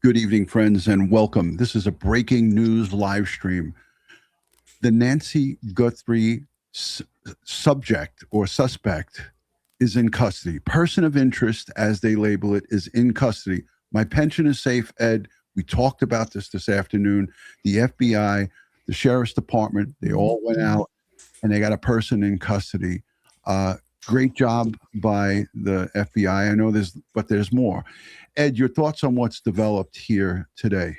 Good evening, friends, and welcome. This is a breaking news live stream. The Nancy Guthrie subject or suspect is in custody. Person of interest, as they label it, is in custody. My pension is safe, Ed. We talked about this afternoon. The FBI, the Sheriff's Department, they all went out and they got a person in custody. Great job by the FBI. I know there's more. Ed, your thoughts on what's developed here today?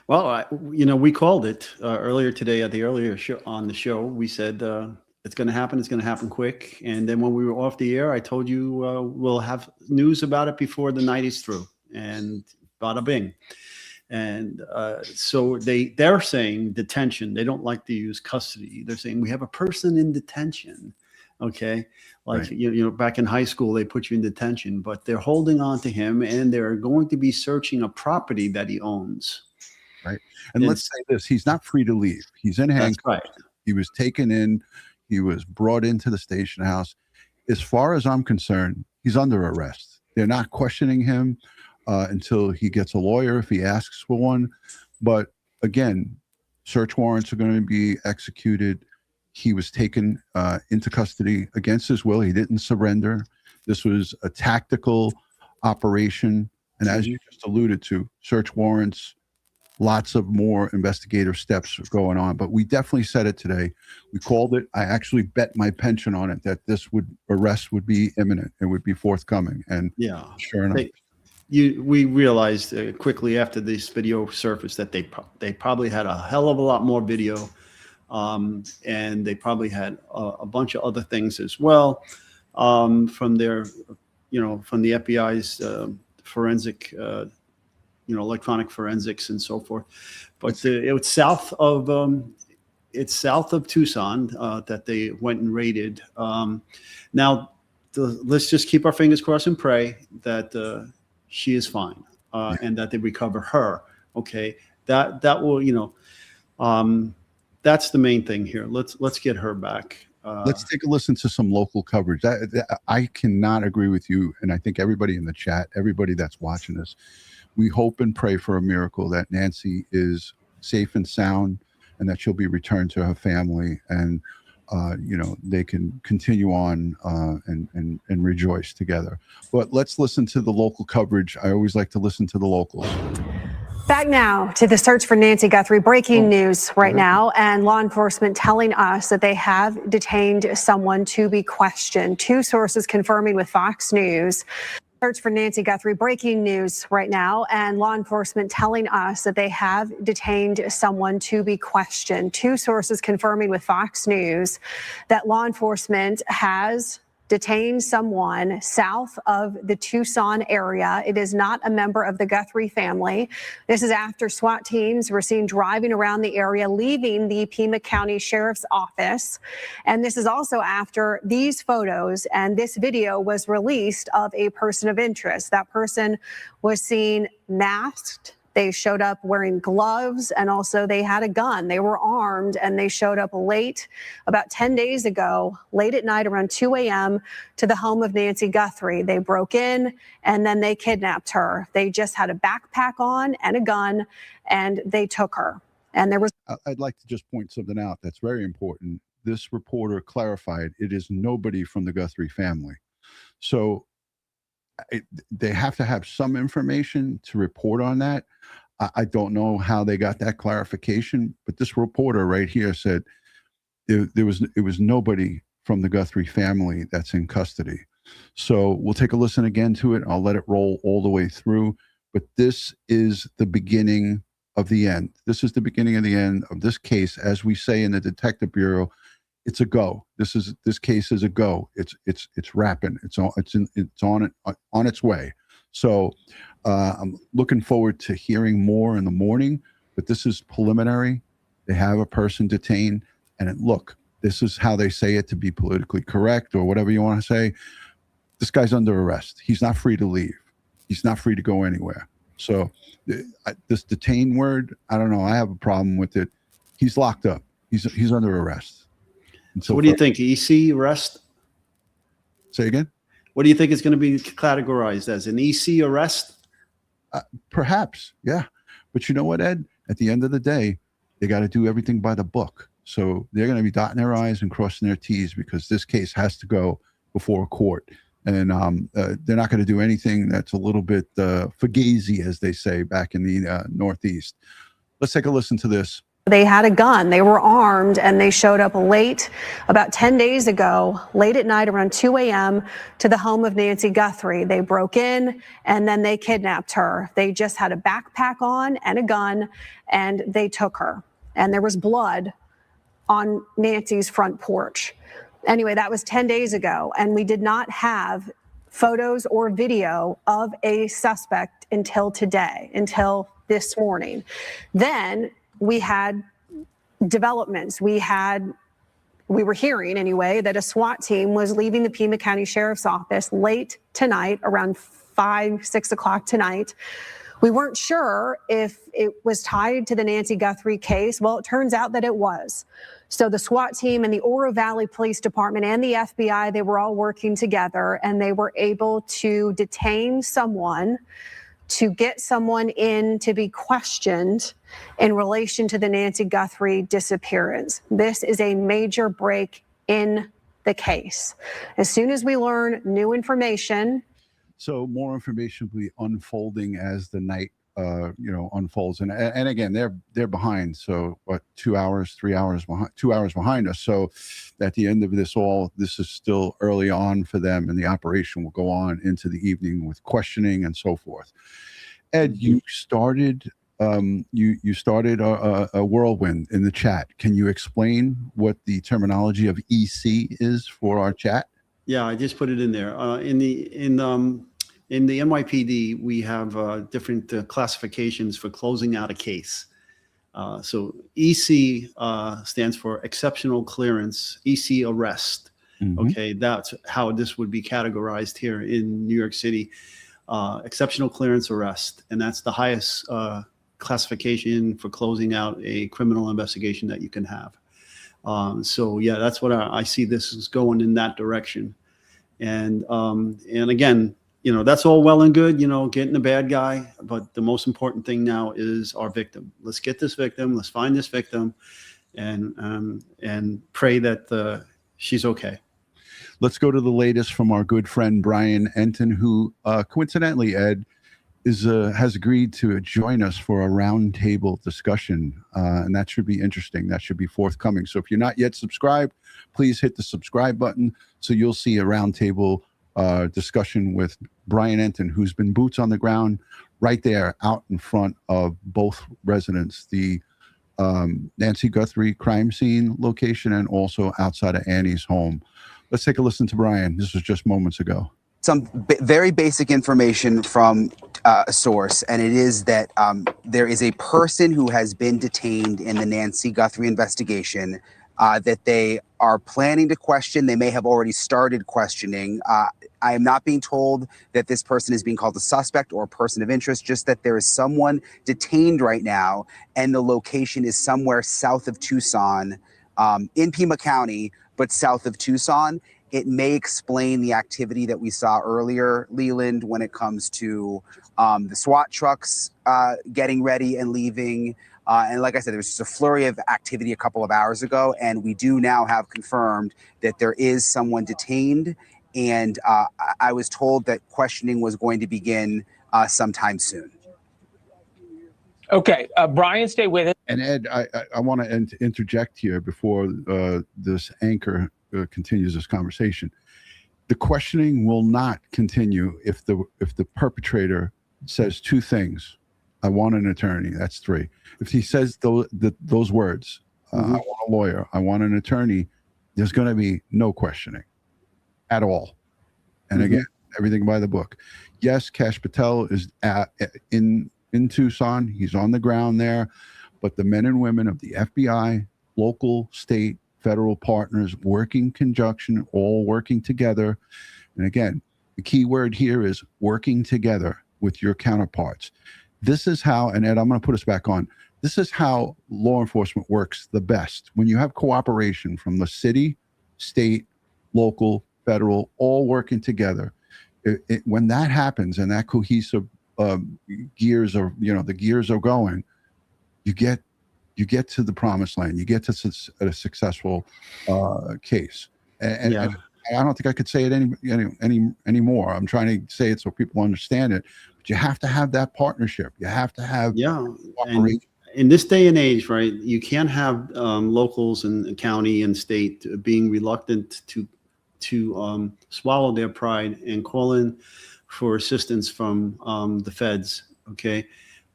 Well, we called it earlier today at the earlier show on the show. We said it's going to happen. It's going to happen quick. And then when we were off the air, I told you we'll have news about it before the night is through. And bada bing. And so they're saying detention. They don't like to use custody. They're saying we have a person in detention. Okay. Like, right. Back in high school, they put you in detention, but they're holding on to him and they're going to be searching a property that he owns. Right. And let's say this, he's not free to leave. He's in handcuffs. Right. He was taken in. He was brought into the station house. As far as I'm concerned, he's under arrest. They're not questioning him until he gets a lawyer if he asks for one. But again, search warrants are going to be executed. He was taken into custody against his will. He didn't surrender. This was a tactical operation. And as you just alluded to, search warrants, lots of more investigative steps going on. But we definitely said it today. We called it. I actually bet my pension on it that this arrest would be imminent. It would be forthcoming. And yeah, sure enough. We realized quickly after this video surfaced that they probably had a hell of a lot more video. And they probably had a bunch of other things as well from their, from the FBI's forensic, electronic forensics and so forth. But it's south of Tucson that they went and raided. Now, let's just keep our fingers crossed and pray that she is fine and that they recover her. Okay, that will that's the main thing here. Let's get her back. Let's take a listen to some local coverage. I cannot agree with you, and I think everybody in the chat, everybody that's watching this, we hope and pray for a miracle that Nancy is safe and sound, and that she'll be returned to her family, and they can continue on and rejoice together. But let's listen to the local coverage. I always like to listen to the locals. Back now to the search for Nancy Guthrie. Breaking news right now, and law enforcement telling us that they have detained someone to be questioned. Two sources confirming with Fox News. Search for Nancy Guthrie. Breaking news right now, and law enforcement telling us that they have detained someone to be questioned. Two sources confirming with Fox News that law enforcement has detained someone south of the Tucson area. It is not a member of the Guthrie family. This is after SWAT teams were seen driving around the area, leaving the Pima County Sheriff's Office. And this is also after these photos and this video was released of a person of interest. That person was seen masked. They showed up wearing gloves, and also they had a gun. They were armed, and they showed up late, about 10 days ago, late at night around 2 a.m. to the home of Nancy Guthrie. They broke in, and then they kidnapped her. They just had a backpack on and a gun, and they took her. And there was... I'd like to just point something out that's very important. This reporter clarified it is nobody from the Guthrie family. So they have to have some information to report on that. I don't know how they got that clarification, but this reporter right here said it was nobody from the Guthrie family that's in custody. So we'll take a listen again to it. I'll let it roll all the way through, but this is the beginning of the end. This is the beginning of the end of this case. As we say in the Detective Bureau, it's a go. This case is a go. It's wrapping. It's on its way. So I'm looking forward to hearing more in the morning. But this is preliminary. They have a person detained, and look, this is how they say it to be politically correct or whatever you want to say. This guy's under arrest. He's not free to leave. He's not free to go anywhere. So this detained word, I don't know. I have a problem with it. He's locked up. He's under arrest. So what do you think? EC arrest? Say again? What do you think is going to be categorized as? An EC arrest? Perhaps, yeah. But you know what, Ed? At the end of the day, they got to do everything by the book. So they're going to be dotting their I's and crossing their T's because this case has to go before a court. And they're not going to do anything that's a little bit fugazi, as they say back in the Northeast. Let's take a listen to this. They had a gun, they were armed, and they showed up late, about 10 days ago, late at night around 2 a.m. to the home of Nancy Guthrie. They broke in and then they kidnapped her. They just had a backpack on and a gun, and they took her. And there was blood on Nancy's front porch. Anyway, that was 10 days ago, and we did not have photos or video of a suspect until today, until this morning. Then we had developments. We were hearing anyway that a SWAT team was leaving the Pima County Sheriff's Office late tonight, around 5-6 o'clock tonight. We weren't sure if it was tied to the Nancy Guthrie case. Well, it turns out that it was. So the SWAT team and the Oro Valley Police Department and the FBI, they were all working together, and they were able to detain someone, to get someone in to be questioned in relation to the Nancy Guthrie disappearance. This is a major break in the case. As soon as we learn new information. So more information will be unfolding as the night, unfolds. And again, they're behind. So what, 2 hours, 3 hours behind, 2 hours behind us. So at the end of this is still early on for them, and the operation will go on into the evening with questioning and so forth. Ed, you started a whirlwind in the chat. Can you explain what the terminology of EC is for our chat? Yeah, I just put it in there. In the NYPD, we have different classifications for closing out a case. So EC stands for exceptional clearance, EC arrest. Mm-hmm. Okay, that's how this would be categorized here in New York City. Exceptional clearance arrest, and that's the highest classification for closing out a criminal investigation that you can have. So yeah, that's what I see this is going in that direction. And again, that's all well and good, getting the bad guy. But the most important thing now is our victim. Let's get this victim. Let's find this victim and pray that she's okay. Let's go to the latest from our good friend, Brian Enton, who coincidentally, Ed, has agreed to join us for a roundtable discussion, and that should be interesting. That should be forthcoming. So if you're not yet subscribed, please hit the subscribe button so you'll see a roundtable discussion with Brian Enton, who's been boots on the ground right there out in front of both residents, the Nancy Guthrie crime scene location and also outside of Annie's home. Let's take a listen to Brian. This was just moments ago. Some very basic information from a source, and it is that there is a person who has been detained in the Nancy Guthrie investigation that they are planning to question. They may have already started questioning. I am not being told that this person is being called a suspect or a person of interest, just that there is someone detained right now, and the location is somewhere south of Tucson, in Pima County, but south of Tucson. It may explain the activity that we saw earlier, Leland, when it comes to the SWAT trucks getting ready and leaving. And like I said, there was just a flurry of activity a couple of hours ago, and we do now have confirmed that there is someone detained. And I was told that questioning was going to begin sometime soon. Okay, Brian, stay with it. And Ed, I want to interject here before this anchor continues this conversation. The questioning will not continue if the perpetrator says two things. I want an attorney. That's three. If he says those words, I want a lawyer, I want an attorney, there's going to be no questioning at all. And again, everything by the book. Yes, Kash Patel is in Tucson. He's on the ground there. But the men and women of the FBI, local, state, federal partners working conjunction, all working together. And again, the key word here is working together with your counterparts. This is how, and Ed, I'm going to put us back on. This is how law enforcement works the best. When you have cooperation from the city, state, local, federal, all working together. When that happens and that cohesive gears are, the gears are going, you get to the promised land. You get to a successful case. And I don't think I could say it anymore. I'm trying to say it so people understand it. But you have to have that partnership. You have to have and in this day and age, right? You can't have locals and county and state being reluctant to swallow their pride and call in for assistance from the feds. Okay.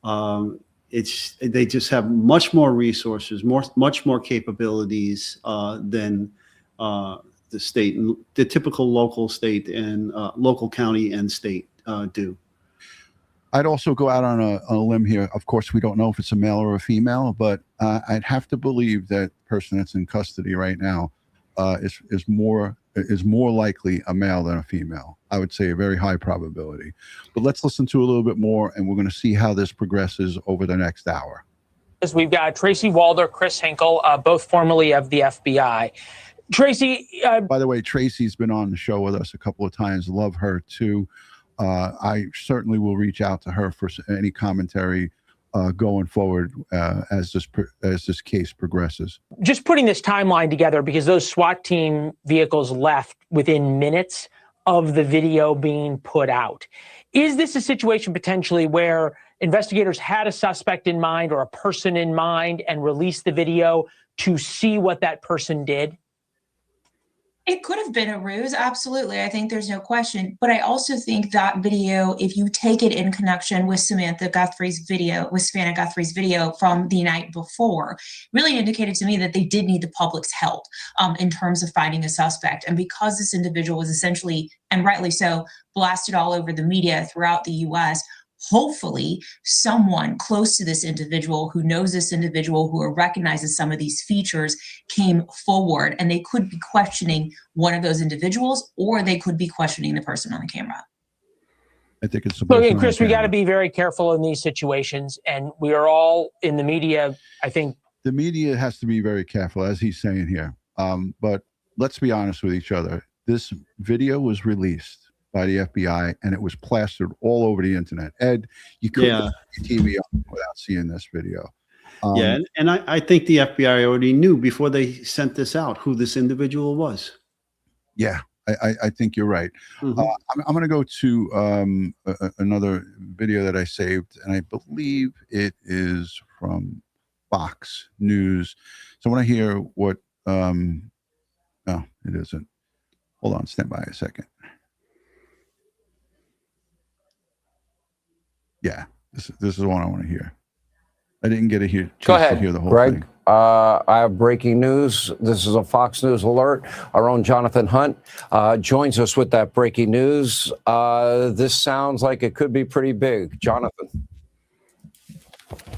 They just have much more resources, much more capabilities than the state and the typical local state and local county and state do. I'd also go out on a limb here. Of course, we don't know if it's a male or a female, but I'd have to believe that person that's in custody right now is more likely a male than a female. I would say a very high probability. But let's listen to a little bit more, and we're going to see how this progresses over the next hour. We've got Tracy Walder, Chris Hinkle, both formerly of the FBI. Tracy. By the way, Tracy's been on the show with us a couple of times. Love her too. I certainly will reach out to her for any commentary going forward as this case progresses. Just putting this timeline together, because those SWAT team vehicles left within minutes of the video being put out. Is this a situation potentially where investigators had a suspect in mind or a person in mind and released the video to see what that person did? It could have been a ruse, absolutely. I think there's no question. But I also think that video, if you take it in connection with Savannah Guthrie's video from the night before, really indicated to me that they did need the public's help in terms of finding a suspect. And because this individual was essentially, and rightly so, blasted all over the media throughout the U.S., hopefully someone close to this individual who knows this individual, who recognizes some of these features, came forward, and they could be questioning one of those individuals, or they could be questioning the person on the camera. I think it's so, Chris, we got to be very careful in these situations, and we are all in the media. I think the media has to be very careful, as he's saying here. But let's be honest with each other. This video was released by the FBI, and it was plastered all over the internet. Ed, you couldn't put your TV on without seeing this video. And I think the FBI already knew before they sent this out who this individual was. Yeah, I think you're right. Mm-hmm. I'm going to go to another video that I saved, and I believe it is from Fox News. So I want to hear what. No, it isn't. Hold on, stand by a second. Yeah, this is the one I want to hear. I didn't get to hear. Go ahead, hear the whole Greg. Thing. I have breaking news. This is a Fox News alert. Our own Jonathan Hunt joins us with that breaking news. This sounds like it could be pretty big. Jonathan.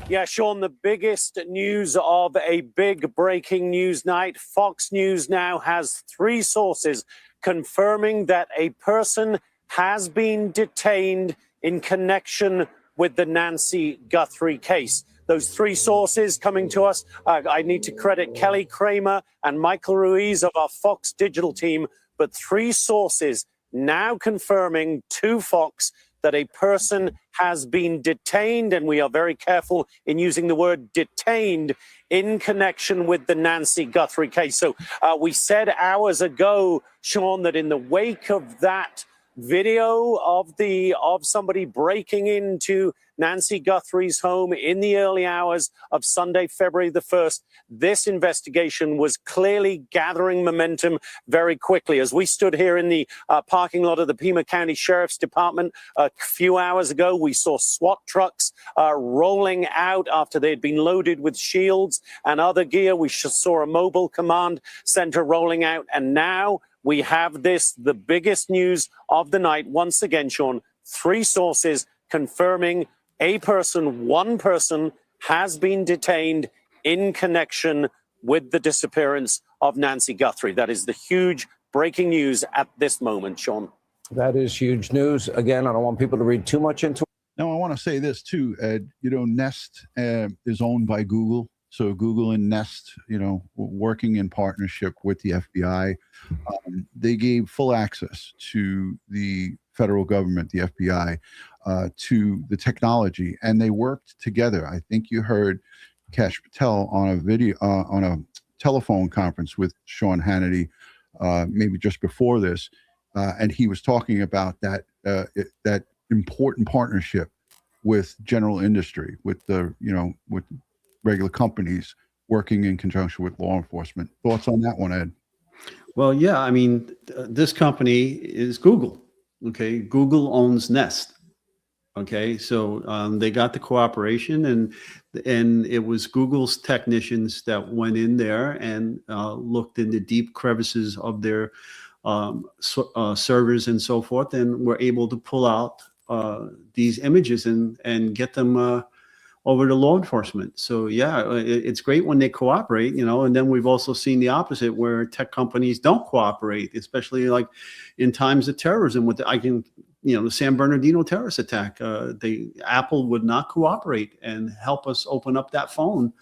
Yeah, Sean, the biggest news of a big breaking news night. Fox News now has 3 sources confirming that a person has been detained in connection with the Nancy Guthrie case. Those 3 sources coming to us, I need to credit Kelly Kramer and Michael Ruiz of our Fox Digital team, but 3 sources now confirming to Fox that a person has been detained, and we are very careful in using the word detained, in connection with the Nancy Guthrie case. So we said hours ago, Sean, that in the wake of that video of somebody breaking into Nancy Guthrie's home in the early hours of Sunday, February the 1st, this investigation was clearly gathering momentum very quickly. As we stood here in the parking lot of the Pima County Sheriff's Department a few hours ago, we saw SWAT trucks rolling out after they had been loaded with shields and other gear. We saw a mobile command center rolling out, and now we have the biggest news of the night. Once again, Sean, 3 sources confirming one person has been detained in connection with the disappearance of Nancy Guthrie. That is the huge breaking news at this moment, Sean. That is huge news. Again, I don't want people to read too much into it. Now, I want to say this too, Ed. Nest is owned by Google. So Google and Nest, working in partnership with the FBI, they gave full access to the federal government, the FBI, to the technology, and they worked together. I think you heard Kash Patel on a video on a telephone conference with Sean Hannity, maybe just before this, and he was talking about that that important partnership with general industry, with the with regular companies working in conjunction with law enforcement. Thoughts on that one, Ed? Well, yeah, I mean, this company is Google. Okay, Google owns Nest. Okay, so they got the cooperation, and it was Google's technicians that went in there and looked in the deep crevices of their servers and so forth, and were able to pull out these images and get them over to law enforcement. So yeah, it's great when they cooperate, and then we've also seen the opposite, where tech companies don't cooperate, especially like in times of terrorism with the San Bernardino terrorist attack. Apple would not cooperate and help us open up that phone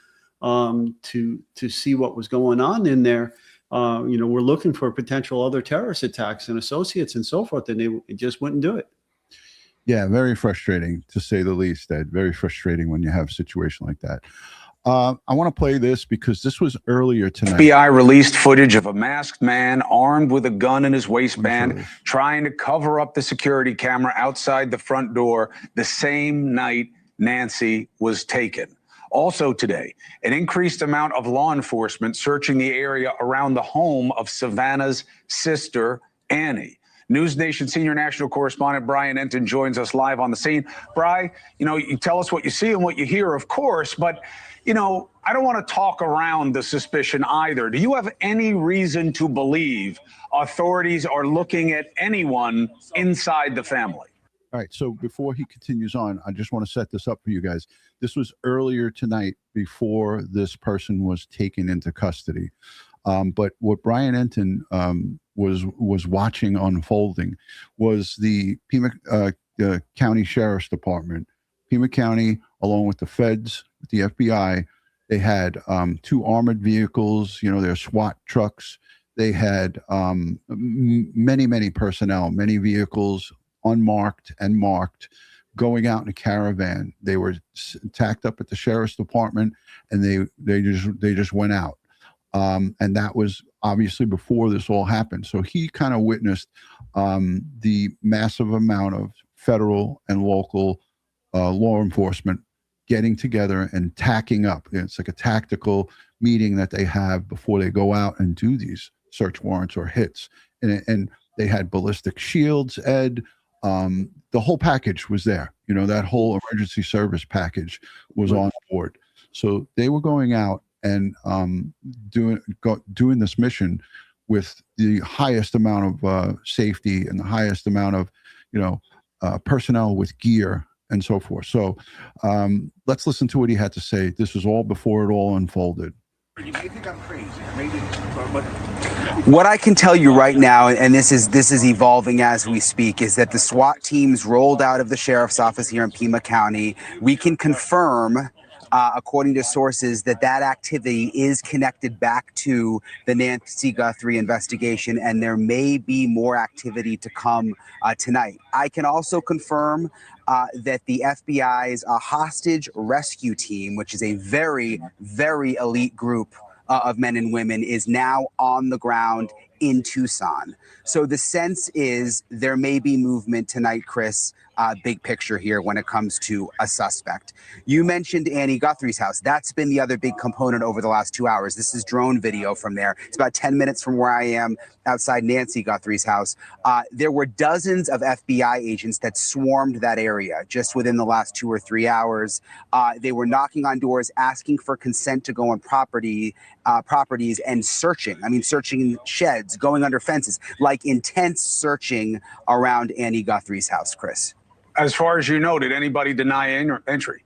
to see what was going on in there. We're looking for potential other terrorist attacks and associates and so forth, and they just wouldn't do it. Yeah, very frustrating, to say the least, Ed. Very frustrating when you have a situation like that. I want to play this because this was earlier tonight. FBI released footage of a masked man armed with a gun in his waistband trying to cover up the security camera outside the front door the same night Nancy was taken. Also today, an increased amount of law enforcement searching the area around the home of Savannah's sister, Annie. News Nation senior national correspondent Brian Enton joins us live on the scene. Bri, you tell us what you see and what you hear, of course, but, I don't want to talk around the suspicion either. Do you have any reason to believe authorities are looking at anyone inside the family? All right, so before he continues on, I just want to set this up for you guys. This was earlier tonight before this person was taken into custody. But what Brian Enton was watching unfolding was the Pima County Sheriff's Department. Pima County, along with the feds, with the FBI, they had 2 armored vehicles, their SWAT trucks. They had many personnel, many vehicles, unmarked and marked, going out in a caravan. They were tacked up at the Sheriff's Department, and they just went out. And that was obviously before this all happened. So he kind of witnessed the massive amount of federal and local law enforcement getting together and tacking up. It's like a tactical meeting that they have before they go out and do these search warrants or hits. And they had ballistic shields, Ed. The whole package was there. That whole emergency service package was on board. So they were going out and doing this mission with the highest amount of safety and the highest amount of personnel with gear and so forth. So let's listen to what he had to say. This was all before it all unfolded. You may think I'm crazy. But what I can tell you right now, and this is evolving as we speak, is that the SWAT teams rolled out of the sheriff's office here in Pima County. We can confirm, according to sources, that activity is connected back to the Nancy Guthrie investigation, and there may be more activity to come tonight. I can also confirm that the FBI's hostage rescue team, which is a very, very elite group of men and women, is now on the ground in Tucson. So the sense is there may be movement tonight, Chris, big picture here when it comes to a suspect. You mentioned Annie Guthrie's house. That's been the other big component over the last 2 hours. This is drone video from there. It's about 10 minutes from where I am outside Nancy Guthrie's house. There were dozens of FBI agents that swarmed that area just within the last 2 or 3 hours. They were knocking on doors, asking for consent to go on properties and searching. I mean, searching sheds, going under fences, like intense searching around Annie Guthrie's house, Chris. As far as you know, did anybody deny entry?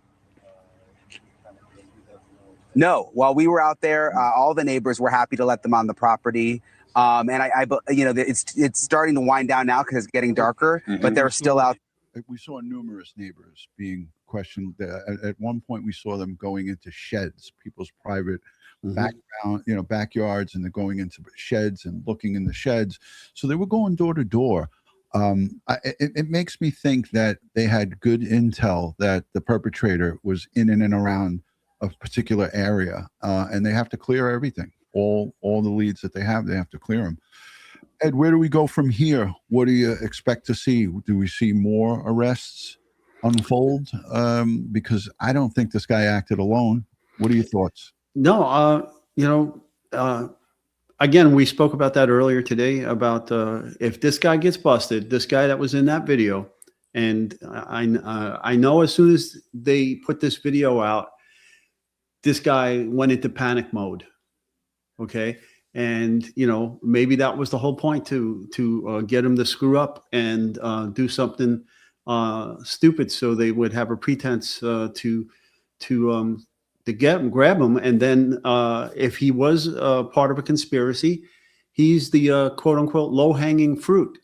No. While we were out there, all the neighbors were happy to let them on the property. And it's starting to wind down now because it's getting darker, but they're still out. We saw numerous neighbors being questioned. At one point, we saw them going into sheds, people's private background, backyards, and they're going into sheds and looking in the sheds. So they were going door to door. It makes me think that they had good intel that the perpetrator was in and around a particular area, and they have to clear everything. All the leads that they have to clear them. Ed, where do we go from here? What do you expect to see? Do we see more arrests unfold? Because I don't think this guy acted alone. What are your thoughts? No, again, we spoke about that earlier today about if this guy gets busted, this guy that was in that video, and I know as soon as they put this video out, this guy went into panic mode. Okay. And, maybe that was the whole point to get him to screw up and do something stupid so they would have a pretense to grab him. And then if he was part of a conspiracy, he's the quote unquote low hanging fruit.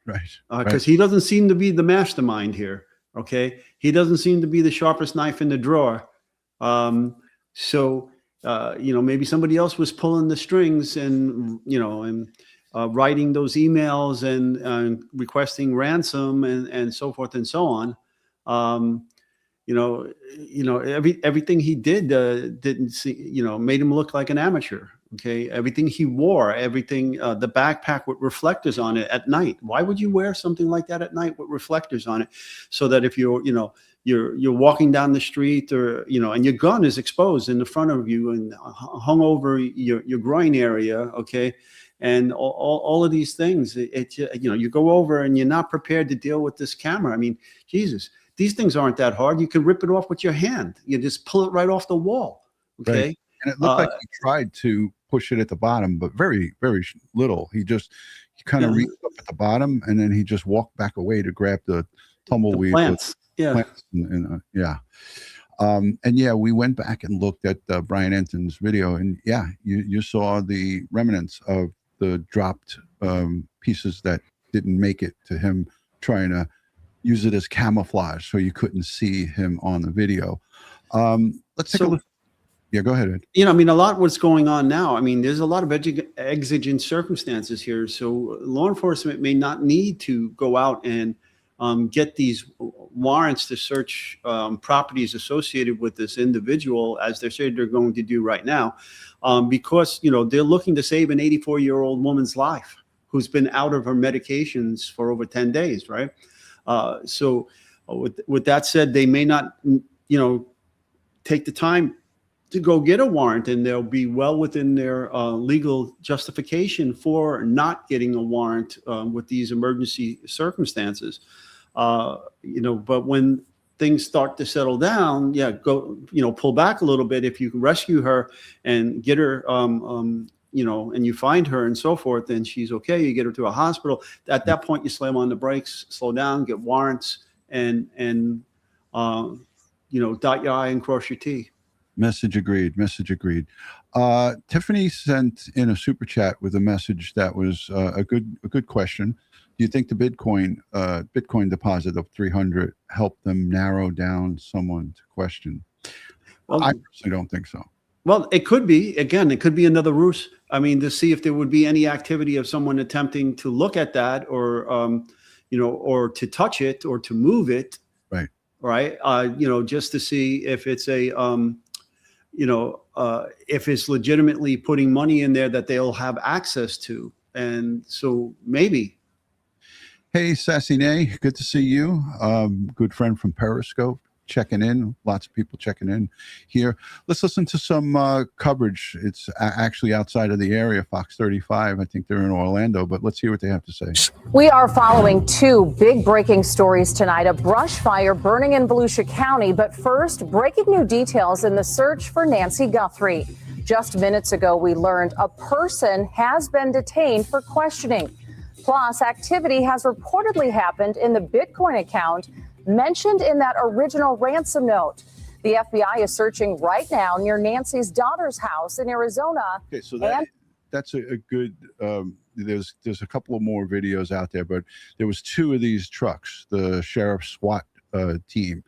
Right. Because he doesn't seem to be the mastermind here. Okay. He doesn't seem to be the sharpest knife in the drawer. Maybe somebody else was pulling the strings and writing those emails and requesting ransom and so forth and so on. Everything he did didn't see, made him look like an amateur. Okay. Everything he wore, the backpack with reflectors on it at night. Why would you wear something like that at night with reflectors on it? So that if you're walking down the street or, and your gun is exposed in the front of you and hung over your groin area. Okay. And all of these things, you go over and you're not prepared to deal with this camera. I mean, Jesus, these things aren't that hard. You can rip it off with your hand. You just pull it right off the wall. Okay. Right. And it looked like he tried to push it at the bottom, but very, very little. He kind of reached up at the bottom and then he just walked back away to grab the tumbleweed. Plants. Plants and we went back and looked at Brian Enton's video, and you saw the remnants of the dropped pieces that didn't make it to him, trying to use it as camouflage so you couldn't see him on the video. Let's take a look. Yeah, go ahead, Ed. A lot what's going on now. I mean, there's a lot of exigent circumstances here. So law enforcement may not need to go out and get these warrants to search properties associated with this individual, as they're saying they're going to do right now, because they're looking to save an 84-year-old woman's life who's been out of her medications for over 10 days, right? So with that said, they may not, take the time to go get a warrant, and they'll be well within their legal justification for not getting a warrant with these emergency circumstances. But when things start to settle down, go, pull back a little bit. If you can rescue her and get her, and you find her and so forth, and she's okay, you get her to a hospital. At that point, you slam on the brakes, slow down, get warrants, and dot your I and cross your T. Message agreed. Tiffany sent in a super chat with a message that was a good question. Do you think the Bitcoin deposit of 300 helped them narrow down someone to question? Well, I personally don't think so. Well, it could be. Again, it could be another ruse. I mean, to see if there would be any activity of someone attempting to look at that, or or to touch it, or to move it. Right. Right. Just to see if it's a if it's legitimately putting money in there that they'll have access to. And so maybe. Hey, Sassy Nay, good to see you. Good friend from Periscope checking in. Lots of people checking in here. Let's listen to some coverage. It's actually outside of the area, Fox 35. I think they're in Orlando, but let's hear what they have to say. We are following two big breaking stories tonight, a brush fire burning in Volusia County. But first, breaking new details in the search for Nancy Guthrie. Just minutes ago, we learned a person has been detained for questioning. Plus, activity has reportedly happened in the Bitcoin account mentioned in that original ransom note. The FBI is searching right now near Nancy's daughter's house in Arizona. Okay, so that's a good, there's a couple of more videos out there, but there was two of these trucks, the sheriff's SWAT team.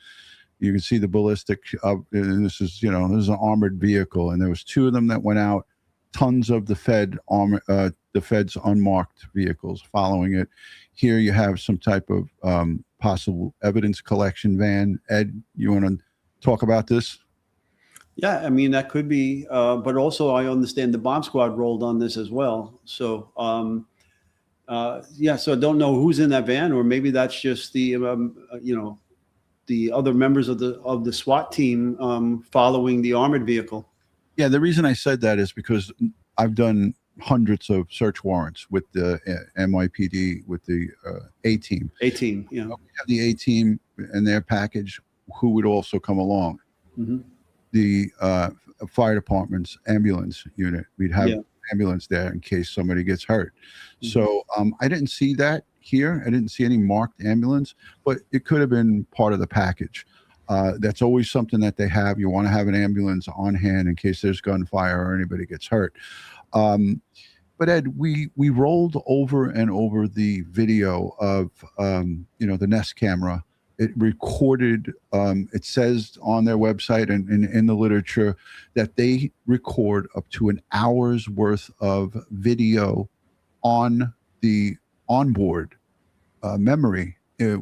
You can see the ballistic, and this is an armored vehicle, and there was two of them that went out tons of the Fed's unmarked vehicles following it. Here you have some type of possible evidence collection van. Ed, you want to talk about this? Yeah, I mean, that could be, but also I understand the bomb squad rolled on this as well. So, yeah, so I don't know who's in that van, or maybe that's just the, the other members of the SWAT team following the armored vehicle. Yeah, the reason I said that is because I've done hundreds of search warrants with the NYPD, with the A-team. A-team, yeah. We have the A-team and their package, who would also come along. Mm-hmm. The fire department's ambulance unit. We'd have ambulance there in case somebody gets hurt. Mm-hmm. So I didn't see that here. I didn't see any marked ambulance, but it could have been part of the package. That's always something that they have. You want to have an ambulance on hand in case there's gunfire or anybody gets hurt. But Ed, we rolled over and over the video of the Nest camera. It recorded. It says on their website and in the literature that they record up to an hour's worth of video on the onboard memory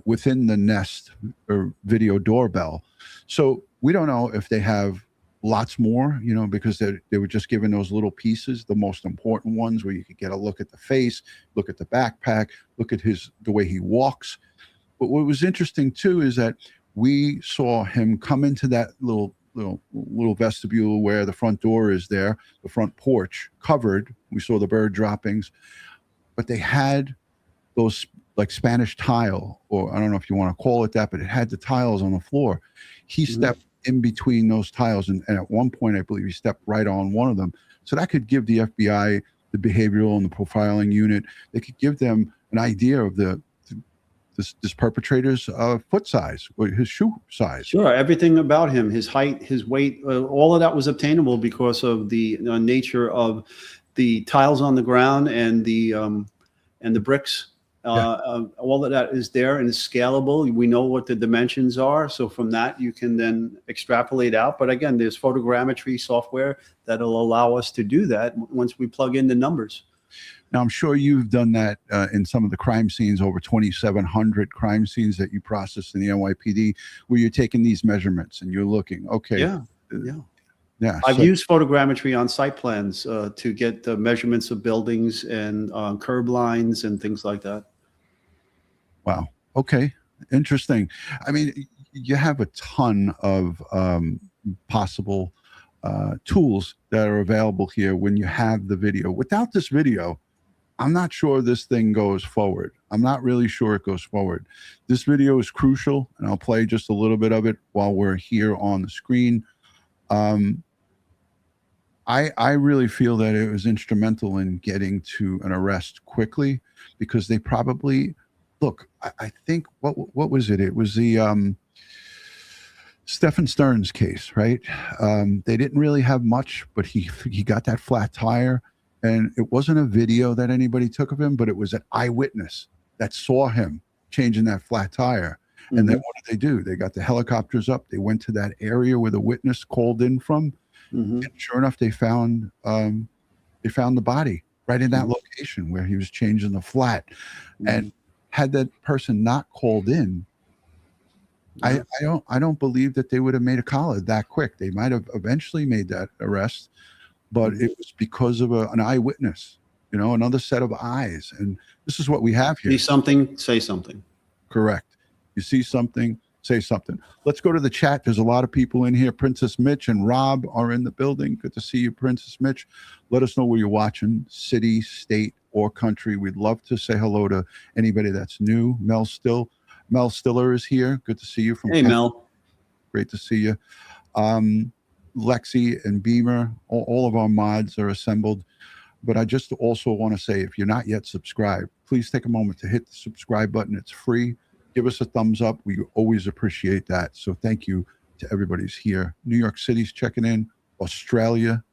within the Nest or video doorbell. So we don't know if they have lots more, because they were just given those little pieces, the most important ones where you could get a look at the face, look at the backpack, look at the way he walks. But what was interesting too is that we saw him come into that little vestibule where the front door is there, the front porch covered. We saw the bird droppings, but they had those like Spanish tile, or I don't know if you want to call it that, but it had the tiles on the floor. He stepped in between those tiles, and at one point, I believe he stepped right on one of them. So that could give the FBI, the behavioral and the profiling unit, they could give them an idea of this perpetrator's foot size or his shoe size. Sure, everything about him, his height, his weight, all of that was obtainable because of the nature of the tiles on the ground and the bricks. All of that is there and is scalable. We know what the dimensions are. So from that, you can then extrapolate out. But again, there's photogrammetry software that'll allow us to do that once we plug in the numbers. Now, I'm sure you've done that in some of the crime scenes, over 2,700 crime scenes that you processed in the NYPD, where you're taking these measurements and you're looking, okay. Yeah. I've used photogrammetry on site plans to get the measurements of buildings and curb lines and things like that. Wow. Okay. Interesting. I mean, you have a ton of possible tools that are available here when you have the video. Without this video, I'm not sure this thing goes forward. I'm not really sure it goes forward. This video is crucial, and I'll play just a little bit of it while we're here on the screen. I really feel that it was instrumental in getting to an arrest quickly, because they probably, look, I think, what was it? It was the Stephen Stearns case, right? They didn't really have much, but he got that flat tire, and it wasn't a video that anybody took of him, but it was an eyewitness that saw him changing that flat tire. Mm-hmm. And then what did they do? They got the helicopters up. They went to that area where the witness called in from. Mm-hmm. And sure enough, they found the body right in that location where he was changing the flat. Mm-hmm. And had that person not called in, I don't believe that they would have made a call that quick. They might have eventually made that arrest, but it was because of an eyewitness, another set of eyes. And this is what we have here. See something, say something. Correct. You see something, say something. Let's go to the chat. There's a lot of people in here. Princess Mitch and Rob are in the building. Good to see you, Princess Mitch. Let us know where you're watching, city, state, or country. We'd love to say hello to anybody that's new. Mel Stiller is here. Good to see you from Canada. Mel. Great to see you. Lexi and Beamer, all of our mods are assembled. But I just also want to say, if you're not yet subscribed, please take a moment to hit the subscribe button. It's free. Give us a thumbs up. We always appreciate that. So thank you to everybody's here. New York City's checking in. Australia,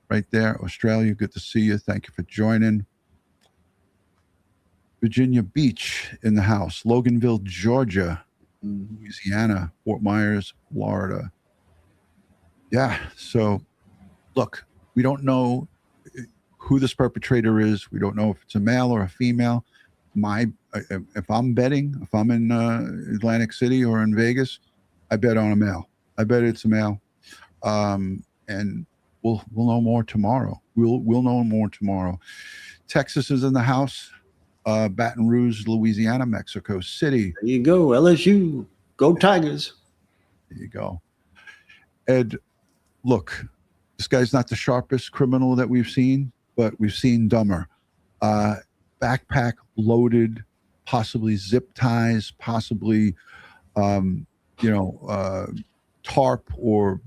right there. Australia, good to see you. Thank you for joining. Virginia Beach in the house. Loganville, Georgia. Louisiana. Fort Myers, Florida. Yeah, so look, we don't know who this perpetrator is. We don't know if it's a male or a female. If I'm betting, if I'm in Atlantic City or in Vegas, I bet on a male. I bet it's a male. And we'll know more tomorrow. We'll know more tomorrow. Texas is in the house. Baton Rouge, Louisiana, Mexico City. There you go, LSU. Go Tigers. There you go. Ed, look, this guy's not the sharpest criminal that we've seen, but we've seen dumber. Backpack loaded, possibly zip ties, possibly, tarp or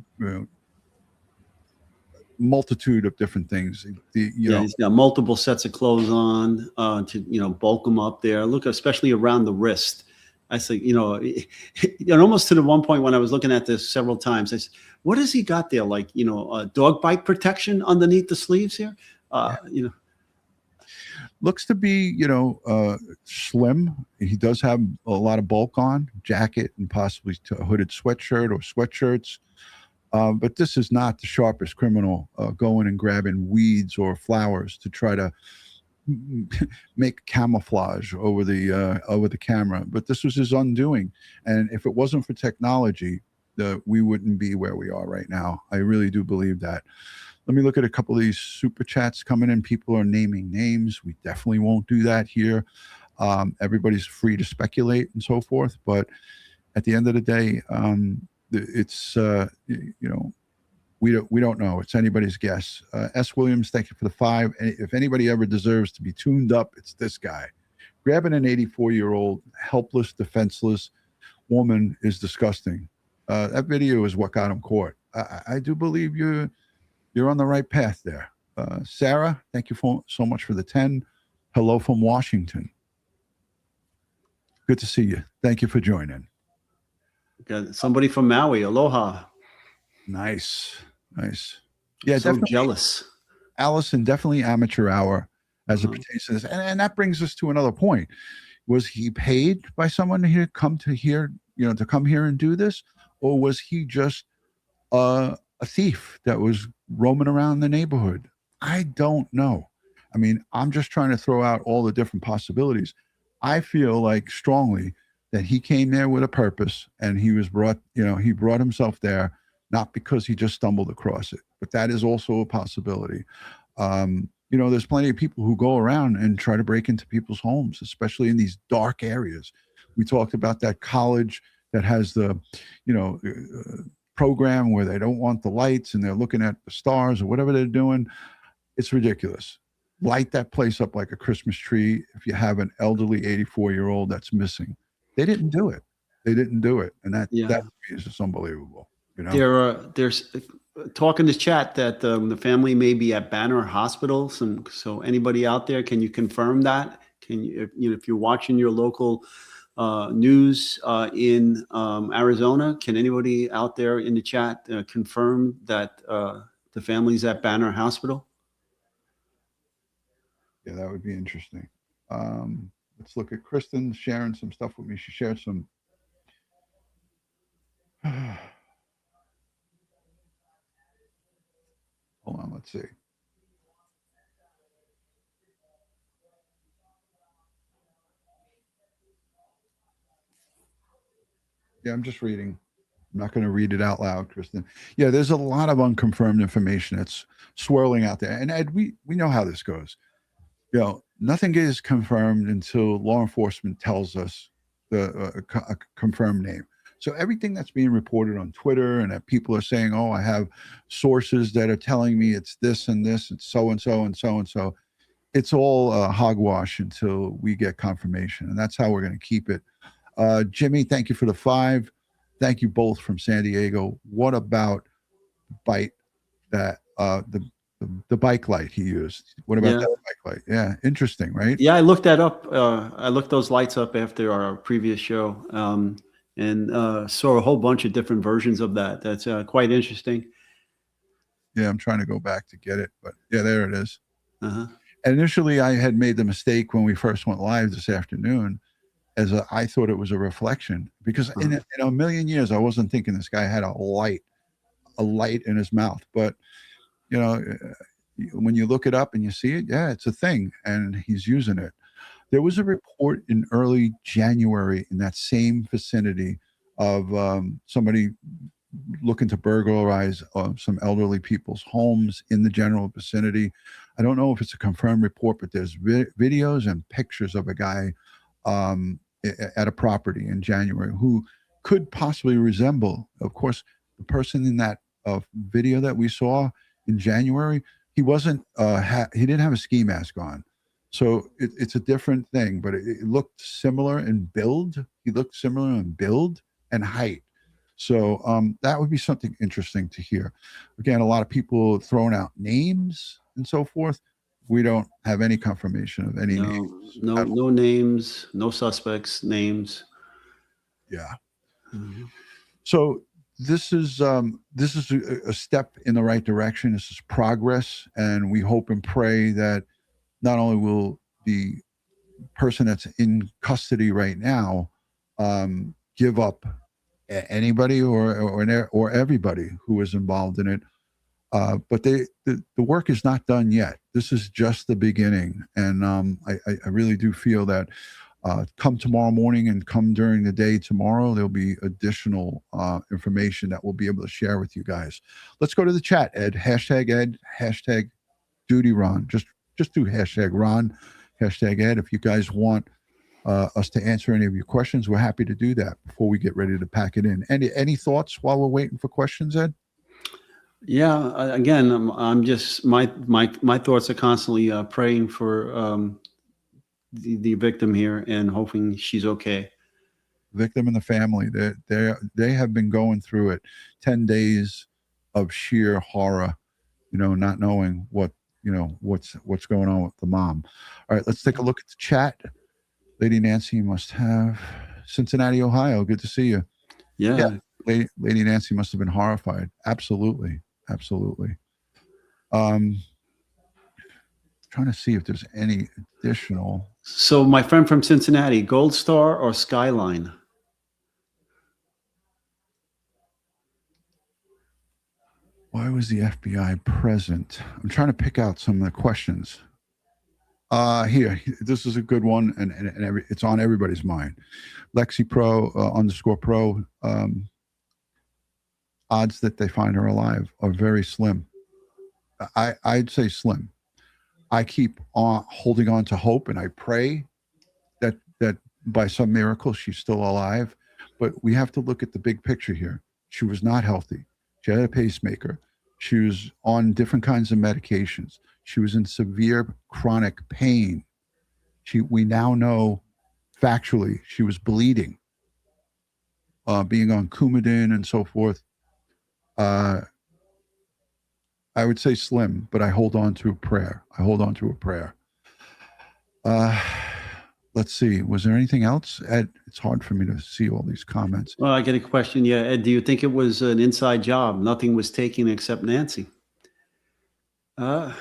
multitude of different things. He's got multiple sets of clothes on to bulk them up there. Look, especially around the wrist. I say, and almost to the one point when I was looking at this several times, I said, what has he got there? Like, dog bite protection underneath the sleeves here? Looks to be, slim. He does have a lot of bulk on, jacket and possibly a hooded sweatshirt or sweatshirts. But this is not the sharpest criminal going and grabbing weeds or flowers to try to make camouflage over the camera. But this was his undoing. And if it wasn't for technology, we wouldn't be where we are right now. I really do believe that. Let me look at a couple of these super chats coming in. People are naming names. We definitely won't do that here. Everybody's free to speculate and so forth. But at the end of the day, it's we don't know. It's anybody's guess. S. Williams, thank you for the 5. If anybody ever deserves to be tuned up, it's this guy. Grabbing an 84-year-old helpless, defenseless woman is disgusting. That video is what got him caught. I do believe you're on the right path there. Sarah, thank you so much for the 10. Hello from Washington. Good to see you. Thank you for joining. Got somebody from Maui. Aloha. Nice. Yeah, so definitely jealous. Allison, definitely amateur hour as it pertains to this. And that brings us to another point. Was he paid by someone to come here and do this? Or was he just a thief that was roaming around the neighborhood? I don't know. I mean, I'm just trying to throw out all the different possibilities. I feel like strongly that he came there with a purpose, and he was brought himself there, not because he just stumbled across it, but that is also a possibility. There's plenty of people who go around and try to break into people's homes, especially in these dark areas. We talked about that college that has the, program where they don't want the lights and they're looking at the stars or whatever they're doing. It's ridiculous. Light that place up like a Christmas tree if you have an elderly 84-year-old that's missing. They didn't do it. And that is just unbelievable. There's talk in this chat that the family may be at Banner Hospital. So anybody out there, can you confirm that? Can you, if you're watching your local news in Arizona, can anybody out there in the chat confirm that the family's at Banner Hospital? Yeah, that would be interesting. Let's look at Kristen sharing some stuff with me. She shared some. Hold on, let's see. Yeah, I'm just reading. I'm not going to read it out loud, Kristen. Yeah, there's a lot of unconfirmed information that's swirling out there. And Ed, we know how this goes. Nothing is confirmed until law enforcement tells us a confirmed name. So everything that's being reported on Twitter and that people are saying, oh, I have sources that are telling me it's this and this and so and so and so and so. It's all hogwash until we get confirmation. And that's how we're going to keep it. Jimmy, thank you for the 5. Thank you both from San Diego. What about bite that the bike light he used? What about that bike light? Yeah, interesting, right? Yeah, I looked that up. I looked those lights up after our previous show, and saw a whole bunch of different versions of that. That's quite interesting. Yeah, I'm trying to go back to get it, but yeah, there it is. Uh-huh. And initially, I had made the mistake when we first went live this afternoon, I thought it was a reflection, because in a million years I wasn't thinking this guy had a light in his mouth. But you when you look it up and you see it, yeah, it's a thing, and he's using it. There was a report in early January in that same vicinity of somebody looking to burglarize some elderly people's homes in the general vicinity. I don't know if it's a confirmed report, but there's videos and pictures of a guy at a property in January who could possibly resemble, of course, the person in that video that we saw in January. He wasn't, he didn't have a ski mask on. So it's a different thing, but it looked similar in build. He looked similar in build and height. So that would be something interesting to hear. Again, a lot of people throwing out names and so forth. We don't have any confirmation of any names. No names, no suspects, names. Yeah. Mm-hmm. So this is a step in the right direction. This is progress, and we hope and pray that not only will the person that's in custody right now give up anybody or everybody who is involved in it, but the work is not done yet. This is just the beginning, and I really do feel that come tomorrow morning and come during the day tomorrow, there'll be additional information that we'll be able to share with you guys. Let's go to the chat, Ed. Hashtag DutyRon. Just do hashtag Ron, hashtag Ed. If you guys want us to answer any of your questions, we're happy to do that before we get ready to pack it in. Any thoughts while we're waiting for questions, Ed? Yeah, again, I'm just my thoughts are constantly praying for the victim here and hoping she's okay. Victim and the family, they have been going through it. 10 days of sheer horror, not knowing what's going on with the mom. All right, let's take a look at the chat. Lady Nancy must have Cincinnati, Ohio. Good to see you. Yeah. Lady Nancy must have been horrified. Absolutely. Trying to see if there's any additional. So my friend from Cincinnati, Gold Star or Skyline? Why was the FBI present? I'm trying to pick out some of the questions. Here, this is a good one, and it's on everybody's mind. LexiPro _Pro. Odds that they find her alive are very slim. I'd say slim. I keep on holding on to hope, and I pray that by some miracle she's still alive. But we have to look at the big picture here. She was not healthy. She had a pacemaker. She was on different kinds of medications. She was in severe chronic pain. We now know factually she was bleeding, being on Coumadin and so forth. I would say slim, but I hold on to a prayer. Let's see. Was there anything else? Ed, it's hard for me to see all these comments. Well, I get a question. Yeah, Ed, do you think it was an inside job? Nothing was taken except Nancy. Yeah,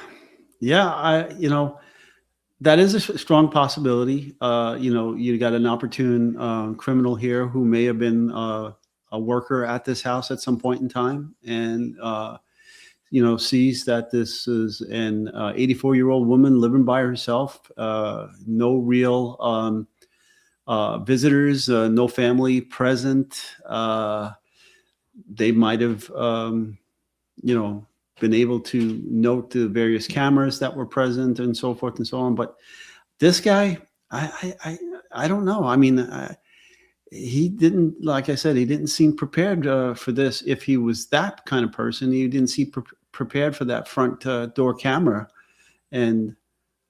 that is a strong possibility. You got an opportune criminal here who may have been a worker at this house at some point in time, and sees that this is an 84-year-old woman living by herself, no real visitors, no family present. They might have, been able to note the various cameras that were present and so forth and so on. But this guy, I don't know. I mean, he didn't, like I said, he didn't seem prepared for this. If he was that kind of person, he didn't seem prepared for that front door camera. And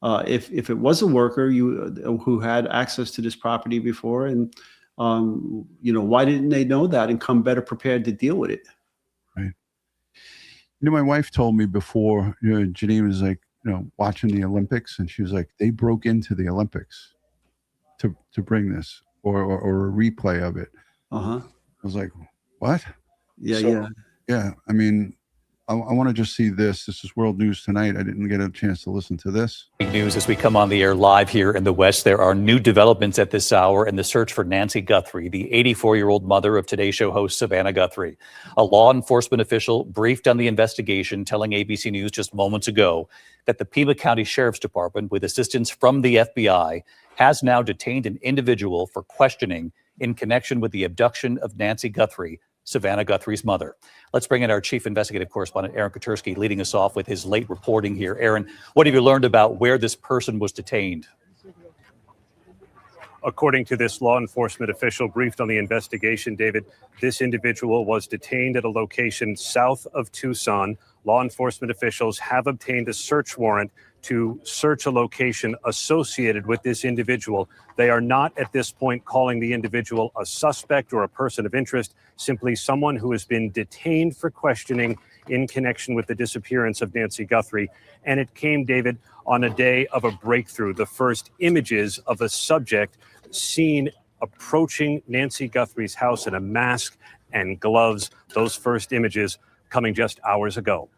if it was a worker who had access to this property before, and why didn't they know that and come better prepared to deal with it? Right. My wife told me before, Janine was like, watching the Olympics, and she was like, they broke into the Olympics to bring this or a replay of it. Uh-huh. I was like, what? Yeah. I mean, I want to just see this. This is World News Tonight. I didn't get a chance to listen to this. News as we come on the air live here in the West. There are new developments at this hour in the search for Nancy Guthrie, the 84-year-old mother of Today Show host Savannah Guthrie. A law enforcement official briefed on the investigation, telling ABC News just moments ago that the Pima County Sheriff's Department, with assistance from the FBI, has now detained an individual for questioning in connection with the abduction of Nancy Guthrie, Savannah Guthrie's mother. Let's bring in our chief investigative correspondent, Aaron Katersky, leading us off with his late reporting here. Aaron, what have you learned about where this person was detained? According to this law enforcement official briefed on the investigation, David, this individual was detained at a location south of Tucson. Law enforcement officials have obtained a search warrant to search a location associated with this individual. They are not at this point calling the individual a suspect or a person of interest, simply someone who has been detained for questioning in connection with the disappearance of Nancy Guthrie. And it came, David, on a day of a breakthrough. The first images of a subject seen approaching Nancy Guthrie's house in a mask and gloves. Those first images coming just hours ago.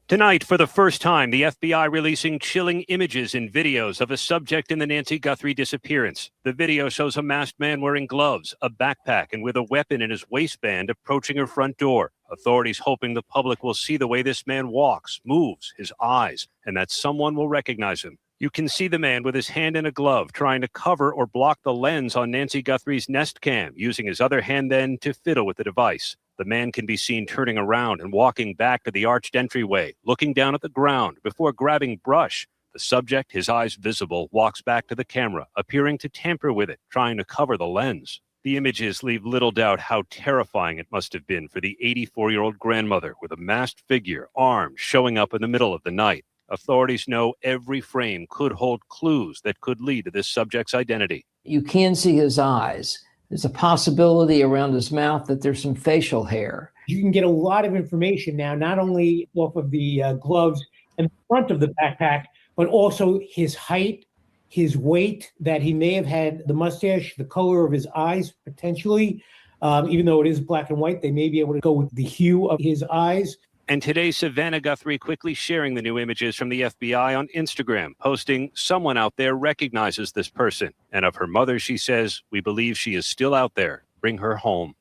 Tonight, for the first time, the FBI releasing chilling images and videos of a subject in the Nancy Guthrie disappearance. The video shows a masked man wearing gloves, a backpack, and with a weapon in his waistband approaching her front door. Authorities hoping the public will see the way this man walks, moves, his eyes, and that someone will recognize him. You can see the man with his hand in a glove trying to cover or block the lens on Nancy Guthrie's Nest Cam, using his other hand then to fiddle with the device. The man can be seen turning around and walking back to the arched entryway, looking down at the ground before grabbing brush. The subject, his eyes visible, walks back to the camera, appearing to tamper with it, trying to cover the lens. The images leave little doubt how terrifying it must have been for the 84-year-old grandmother with a masked figure, armed, showing up in the middle of the night. Authorities know every frame could hold clues that could lead to this subject's identity. You can see his eyes. There's a possibility around his mouth that there's some facial hair. You can get a lot of information now, not only off of the gloves and the front of the backpack, but also his height, his weight, that he may have had the mustache, the color of his eyes, potentially. Even though it is black and white, they may be able to go with the hue of his eyes. And today, Savannah Guthrie quickly sharing the new images from the FBI on Instagram, posting, "Someone out there recognizes this person." And of her mother, she says, "We believe she is still out there. Bring her home."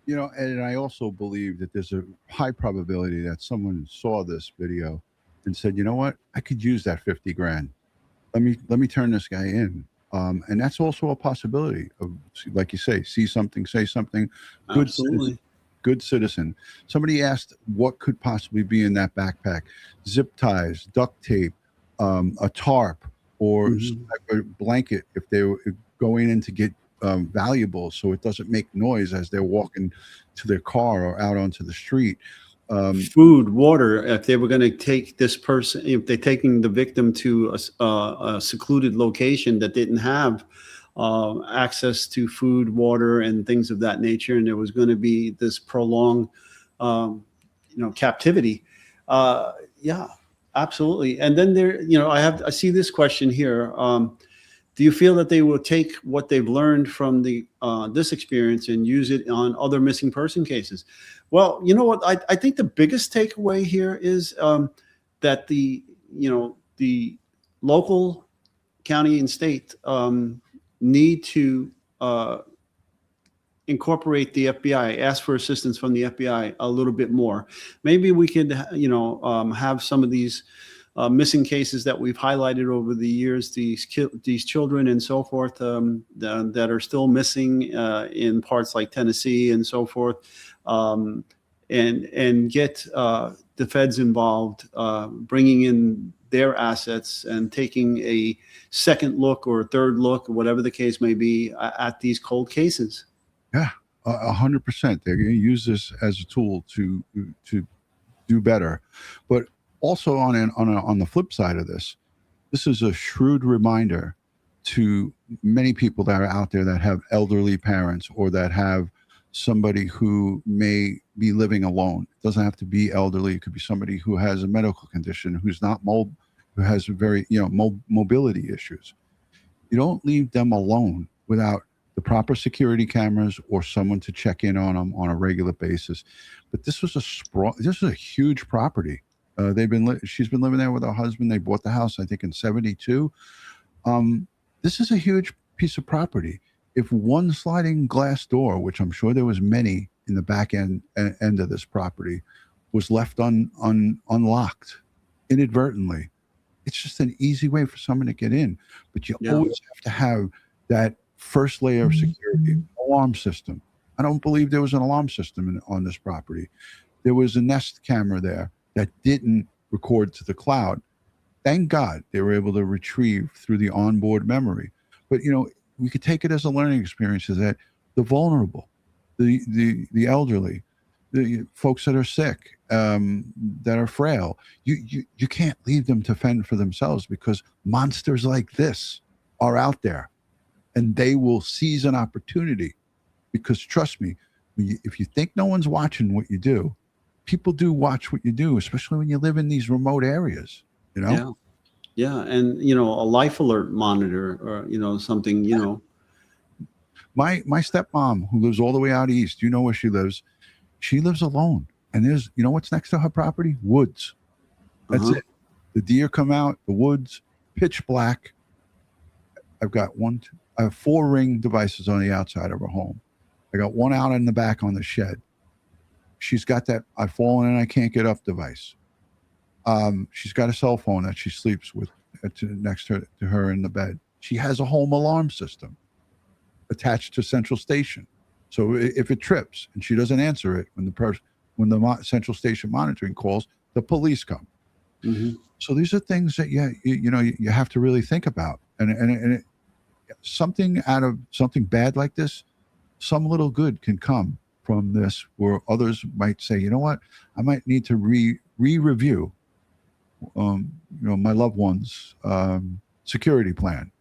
You know, and I also believe that there's a high probability that someone saw this video and said, you know what, I could use that 50 grand. Let me turn this guy in. And that's also a possibility of, like you say, see something, say something. Good citizen. Somebody asked what could possibly be in that backpack. Zip ties, duct tape, a tarp, or a blanket if they were going in to get valuables so it doesn't make noise as they're walking to their car or out onto the street. Food, water, if they were going to take this person, if they're taking the victim to a secluded location that didn't have access to food, water, and things of that nature, and there was going to be this prolonged, captivity. Yeah, absolutely. And then there, I see this question here. Do you feel that they will take what they've learned from this experience and use it on other missing person cases? Well, you know what? I think the biggest takeaway here is that the local, county, and state need to incorporate the FBI, ask for assistance from the FBI a little bit more. Maybe we could, have some of these missing cases that we've highlighted over the years, these children and so forth that are still missing in parts like Tennessee and so forth, and get the feds involved, bringing in their assets and taking a second look or a third look, or whatever the case may be, at these cold cases. Yeah, 100%. They're going to use this as a tool to do better. But also on the flip side of this is a shrewd reminder to many people that are out there that have elderly parents or that have somebody who may be living alone. It doesn't have to be elderly. It could be somebody who has a medical condition, who's not who has very mobility issues. You don't leave them alone without the proper security cameras or someone to check in on them on a regular basis. But this was this is a huge property. She's been living there with her husband. They bought the house, I think, in 72. This is a huge piece of property. If one sliding glass door, which I'm sure there was many in the back end of this property, was left unlocked inadvertently, it's just an easy way for someone to get in. But you always have to have that first layer of security, alarm system. I don't believe there was an alarm system on this property. There was a Nest camera there that didn't record to the cloud. Thank God they were able to retrieve through the onboard memory. But, you know, we could take it as a learning experience, is that the vulnerable, the elderly, the folks that are sick, that are frail, you can't leave them to fend for themselves, because monsters like this are out there and they will seize an opportunity. Because trust me, if you think no one's watching what you do, people do watch what you do, especially when you live in these remote areas, you know? Yeah. And, you know, a life alert monitor or, you know, something, you know. My stepmom, who lives all the way out east, you know where she lives? She lives alone. And there's, you know what's next to her property? Woods. That's it. The deer come out, the woods, pitch black. I have 4 Ring devices on the outside of her home. I got one out in the back on the shed. She's got that I've fallen and I can't get up device. She's got a cell phone that she sleeps with next to her in the bed. She has a home alarm system attached to central station. So if it trips and she doesn't answer it, when the central station monitoring calls, the police come. So these are things that you have to really think about. And something out of something bad like this, some little good can come from this, where others might say, you know what, I might need to review my loved one's security plan.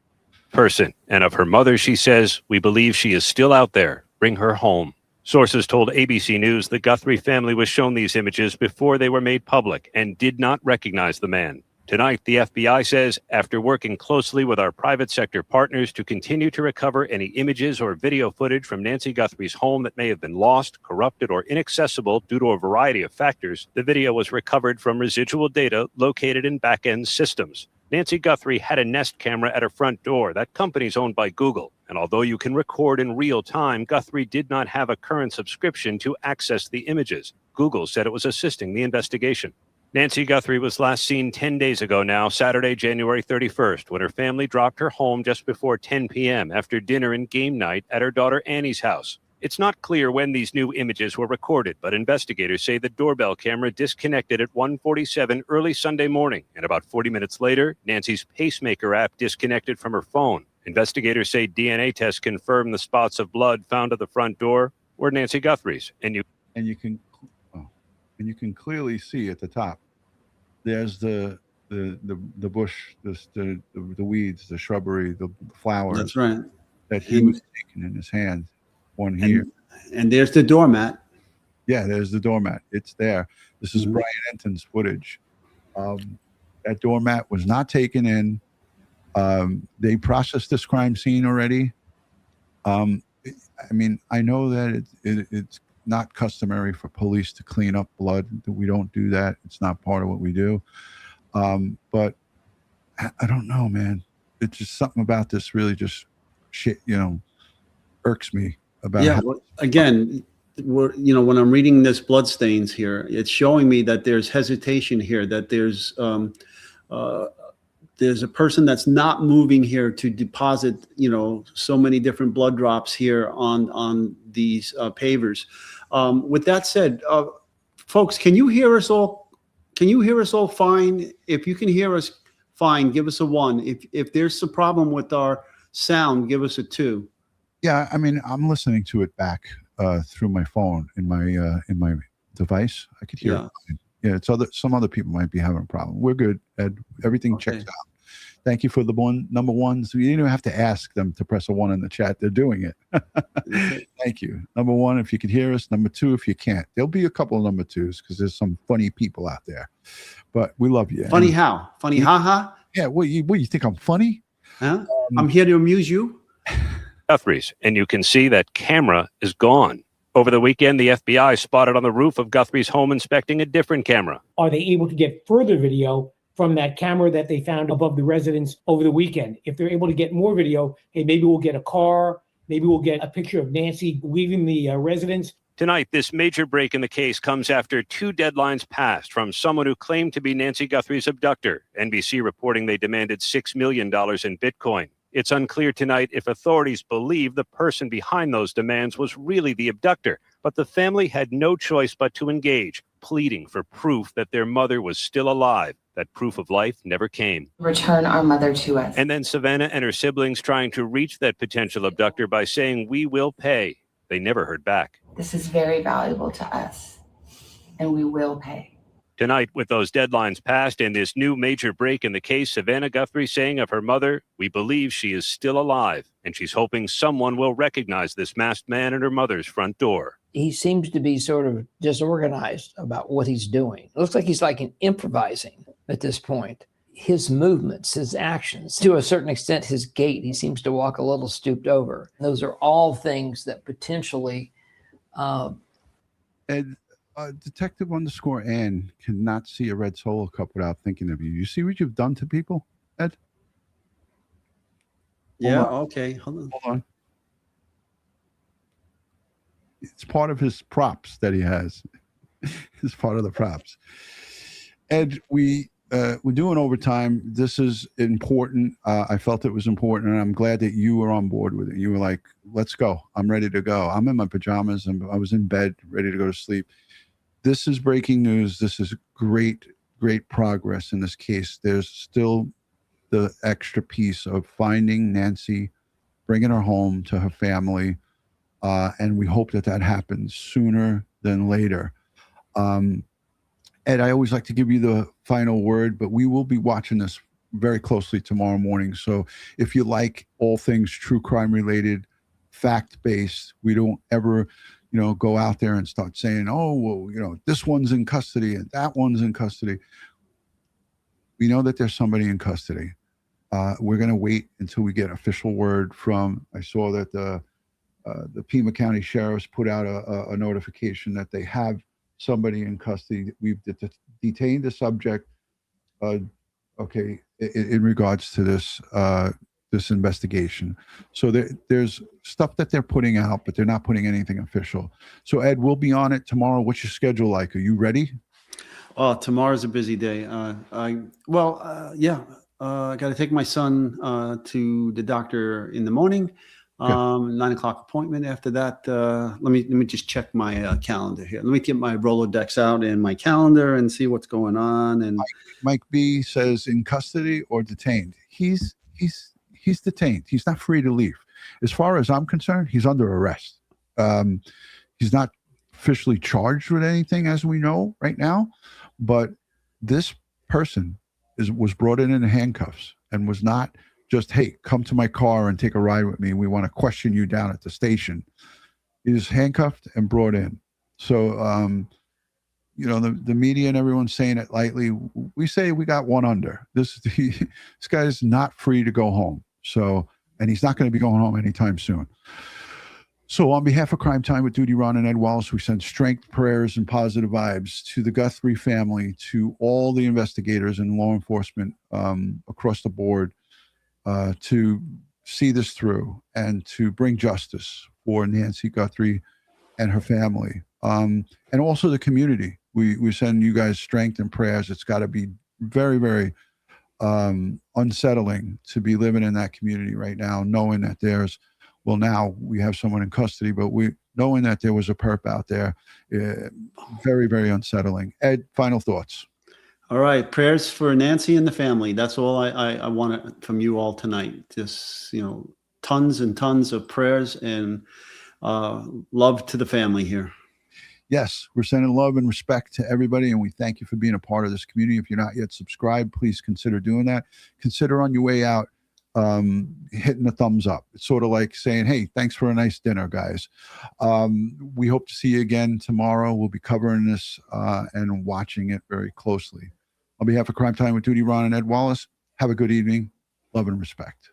And of her mother, she says, "We believe she is still out there. Bring her home." Sources told ABC News the Guthrie family was shown these images before they were made public and did not recognize the man. Tonight, the FBI says, after working closely with our private sector partners to continue to recover any images or video footage from Nancy Guthrie's home that may have been lost, corrupted, or inaccessible due to a variety of factors, the video was recovered from residual data located in back-end systems. Nancy Guthrie had a Nest camera at her front door. That company's owned by Google. And although you can record in real time, Guthrie did not have a current subscription to access the images. Google said it was assisting the investigation. Nancy Guthrie was last seen 10 days ago now, Saturday, January 31st, when her family dropped her home just before 10 p.m. after dinner and game night at her daughter Annie's house. It's not clear when these new images were recorded, but investigators say the doorbell camera disconnected at 1:47 early Sunday morning, and about 40 minutes later, Nancy's pacemaker app disconnected from her phone. Investigators say DNA tests confirmed the spots of blood found at the front door were Nancy Guthrie's. And you can clearly see at the top, there's the bush, the weeds, the shrubbery, the flowers. That's right. That he was taking in his hand. One here. And there's the doormat. Yeah, there's the doormat. It's there. This is Brian Enton's footage. That doormat was not taken in. They processed this crime scene already. I mean, I know that it's not customary for police to clean up blood. We don't do that. It's not part of what we do. But I don't know, man. It's just something about this really just irks me. Again, when I'm reading this blood stains here, it's showing me that there's hesitation here, that there's a person that's not moving here to deposit, so many different blood drops here on these pavers. With that said, folks, can you hear us all? Can you hear us all fine? If you can hear us fine, give us a 1. If there's a problem with our sound, give us a 2. Yeah, I mean, I'm listening to it back through my phone in my device. I could hear it. Yeah, some other people might be having a problem. We're good, Ed. Everything checks out. Thank you for the number 1. So you didn't even have to ask them to press a 1 in the chat. They're doing it. Thank you. Number 1, if you can hear us. Number 2, if you can't. There'll be a couple of number 2s because there's some funny people out there. But we love you. Funny how? Funny haha? Yeah. What you think I'm funny? Huh? I'm here to amuse you. Guthrie's, and you can see that camera is gone. Over the weekend, the FBI spotted on the roof of Guthrie's home inspecting a different camera. Are they able to get further video from that camera that they found above the residence over the weekend? If they're able to get more video, hey, maybe we'll get a car, maybe we'll get a picture of Nancy leaving the residence. Tonight, this major break in the case comes after 2 deadlines passed from someone who claimed to be Nancy Guthrie's abductor. NBC reporting they demanded $6 million in Bitcoin. It's unclear tonight if authorities believe the person behind those demands was really the abductor, but the family had no choice but to engage, pleading for proof that their mother was still alive. That proof of life never came. Return our mother to us. And then Savannah and her siblings trying to reach that potential abductor by saying, "We will pay." They never heard back. This is very valuable to us, and we will pay. Tonight, with those deadlines passed and this new major break in the case, Savannah Guthrie saying of her mother, "We believe she is still alive," and she's hoping someone will recognize this masked man at her mother's front door. He seems to be sort of disorganized about what he's doing. It looks like he's improvising at this point. His movements, his actions, to a certain extent, his gait, he seems to walk a little stooped over. Those are all things that potentially... Ed, Detective _Ann cannot see a red Solo cup without thinking of you. You see what you've done to people, Ed? Yeah, okay. Hold on. It's part of his props that he has. It's part of the props. Ed, we're doing overtime. This is important. I felt it was important, and I'm glad that you were on board with it. You were like, let's go. I'm ready to go. I'm in my pajamas, and I was in bed, ready to go to sleep. This is breaking news. This is great, great progress in this case. There's still the extra piece of finding Nancy, bringing her home to her family, and we hope that that happens sooner than later. Ed, I always like to give you the final word, but we will be watching this very closely tomorrow morning. So if you like all things true crime related, fact-based, we don't ever, go out there and start saying, oh, well, this one's in custody and that one's in custody. We know that there's somebody in custody. We're going to wait until we get official word from, I saw that the Pima County Sheriff's put out a notification that they have somebody in custody. We've detained the subject, in regards to this investigation. So there's stuff that they're putting out, but they're not putting anything official. So Ed, we'll be on it tomorrow. What's your schedule like? Are you ready? Oh, tomorrow's a busy day. I got to take my son to the doctor in the morning. 9 o'clock appointment. After that, let me just check my calendar here. Let me get my Rolodex out and my calendar and see what's going on. And Mike B says in custody or detained. He's detained. He's not free to leave. As far as I'm concerned, he's under arrest. He's not officially charged with anything, as we know right now, but this person was brought in handcuffs and was not just, hey, come to my car and take a ride with me. We want to question you down at the station. He was handcuffed and brought in. So, the media and everyone's saying it lightly. We say we got one under. This guy's not free to go home. So, and he's not going to be going home anytime soon. So on behalf of Crime Time with DutyRon and Ed Wallace, we send strength, prayers, and positive vibes to the Guthrie family, to all the investigators and law enforcement across the board, to see this through and to bring justice for Nancy Guthrie and her family, and also the community. We send you guys strength and prayers. It's got to be very, very unsettling to be living in that community right now, knowing that now we have someone in custody, but knowing that there was a perp out there, very, very unsettling. Ed, final thoughts. All right, prayers for Nancy and the family. That's all I want from you all tonight. Just, tons and tons of prayers and love to the family here. Yes, we're sending love and respect to everybody, and we thank you for being a part of this community. If you're not yet subscribed, please consider doing that. Consider on your way out hitting the thumbs up. It's sort of like saying, hey, thanks for a nice dinner, guys. We hope to see you again tomorrow. We'll be covering this and watching it very closely. On behalf of Crime Time with DutyRon and Ed Wallace, have a good evening. Love and respect.